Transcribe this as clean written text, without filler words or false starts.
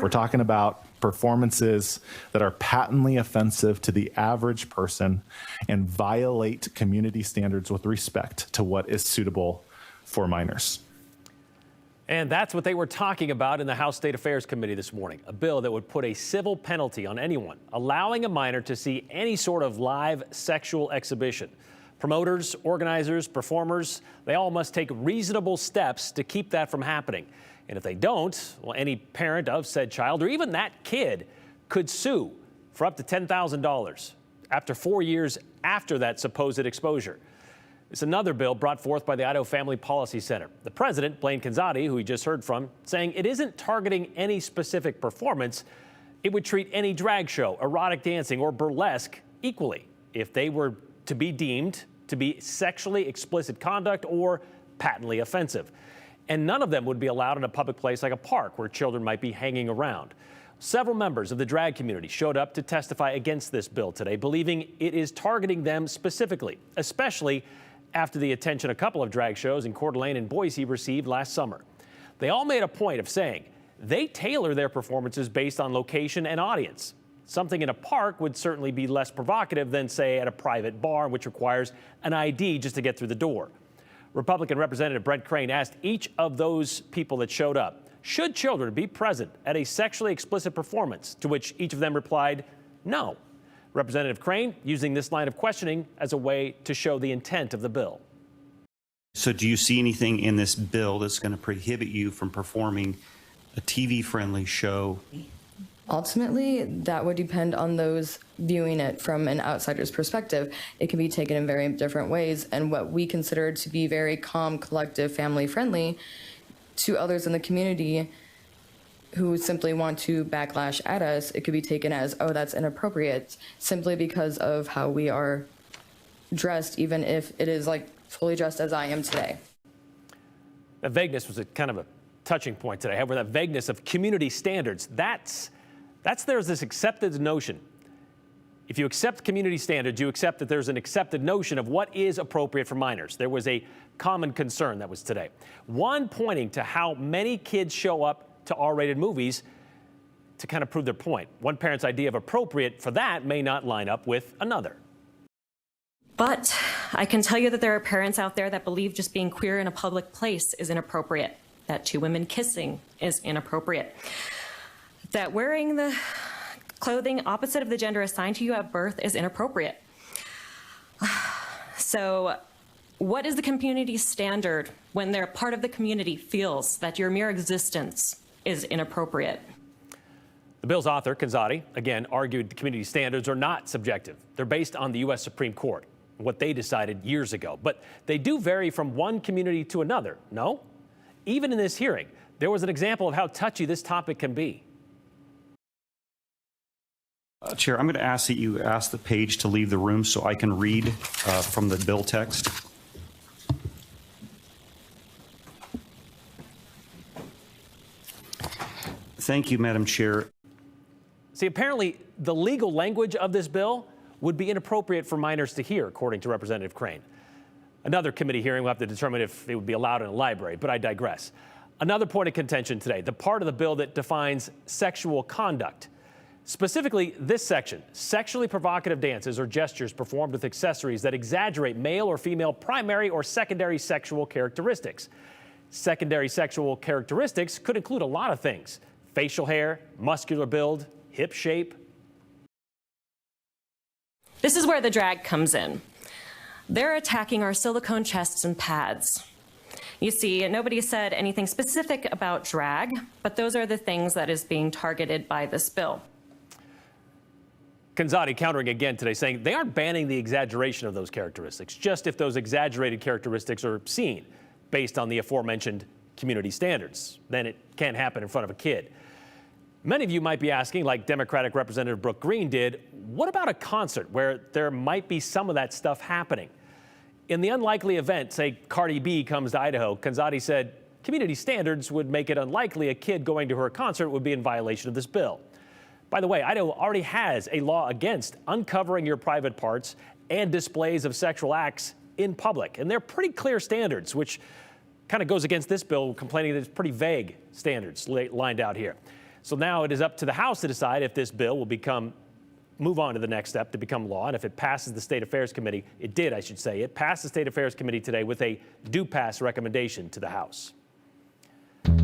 We're talking about performances that are patently offensive to the average person and violate community standards with respect to what is suitable for minors. And that's what they were talking about in the House State Affairs Committee this morning, a bill that would put a civil penalty on anyone allowing a minor to see any sort of live sexual exhibition. Promoters, organizers, performers, they all must take reasonable steps to keep that from happening. And if they don't, well, any parent of said child or even that kid could sue for up to $10,000 after 4 years after that supposed exposure. It's another bill brought forth by the Idaho Family Policy Center. The president, Blaine Canzati, who we just heard from, saying it isn't targeting any specific performance. It would treat any drag show, erotic dancing, or burlesque equally if they were to be deemed to be sexually explicit conduct or patently offensive. And none of them would be allowed in a public place like a park where children might be hanging around. Several members of the drag community showed up to testify against this bill today, believing it is targeting them specifically, especially after the attention a couple of drag shows in Coeur d'Alene and Boise received last summer. They all made a point of saying they tailor their performances based on location and audience. Something in a park would certainly be less provocative than, say, at a private bar, which requires an ID just to get through the door. Republican Representative Brent Crane asked each of those people that showed up, should children be present at a sexually explicit performance, to which each of them replied, no. Representative Crane using this line of questioning as a way to show the intent of the bill. So do you see anything in this bill that's going to prohibit you from performing a TV-friendly show? Ultimately, that would depend on those viewing it from an outsider's perspective. It can be taken in very different ways, and what we consider to be very calm, collective, family-friendly to others in the community who simply want to backlash at us, it could be taken as, oh, that's inappropriate, simply because of how we are dressed, even if it is like fully dressed as I am today. That vagueness was a kind of a touching point today. However, that vagueness of community standards, there's this accepted notion. If you accept community standards, you accept that there's an accepted notion of what is appropriate for minors. There was a common concern that was today. One pointing to how many kids show up to R-rated movies to kind of prove their point. One parent's idea of appropriate for that may not line up with another. But I can tell you that there are parents out there that believe just being queer in a public place is inappropriate, that two women kissing is inappropriate, that wearing the clothing opposite of the gender assigned to you at birth is inappropriate. So what is the community standard when they're part of the community feels that your mere existence is inappropriate? The bill's author, Canzati, again, argued the community standards are not subjective. They're based on the U.S. Supreme Court, what they decided years ago. But they do vary from one community to another, no? Even in this hearing, there was an example of how touchy this topic can be. Chair, I'm going to ask that you ask the page to leave the room so I can read from the bill text. Thank you, Madam Chair. See, apparently the legal language of this bill would be inappropriate for minors to hear, according to Representative Crane. Another committee hearing will have to determine if it would be allowed in a library, but I digress. Another point of contention today, the part of the bill that defines sexual conduct. Specifically, this section, sexually provocative dances or gestures performed with accessories that exaggerate male or female primary or secondary sexual characteristics. Secondary sexual characteristics could include a lot of things: facial hair, muscular build, hip shape. This is where the drag comes in. They're attacking our silicone chests and pads. You see, nobody said anything specific about drag, but those are the things that is being targeted by this bill. Canzati countering again today, saying they aren't banning the exaggeration of those characteristics, just if those exaggerated characteristics are seen based on the aforementioned community standards. Then it can't happen in front of a kid. Many of you might be asking, like Democratic Representative Brooke Green did, what about a concert where there might be some of that stuff happening? In the unlikely event, say, Cardi B comes to Idaho, Canzati said community standards would make it unlikely a kid going to her concert would be in violation of this bill. By the way, Idaho already has a law against uncovering your private parts and displays of sexual acts in public. And they're pretty clear standards, which kind of goes against this bill, complaining that it's pretty vague standards lined out here. So now it is up to the House to decide if this bill will move on to the next step to become law. And if it passes the State Affairs Committee, it passed the State Affairs Committee today with a do pass recommendation to the House.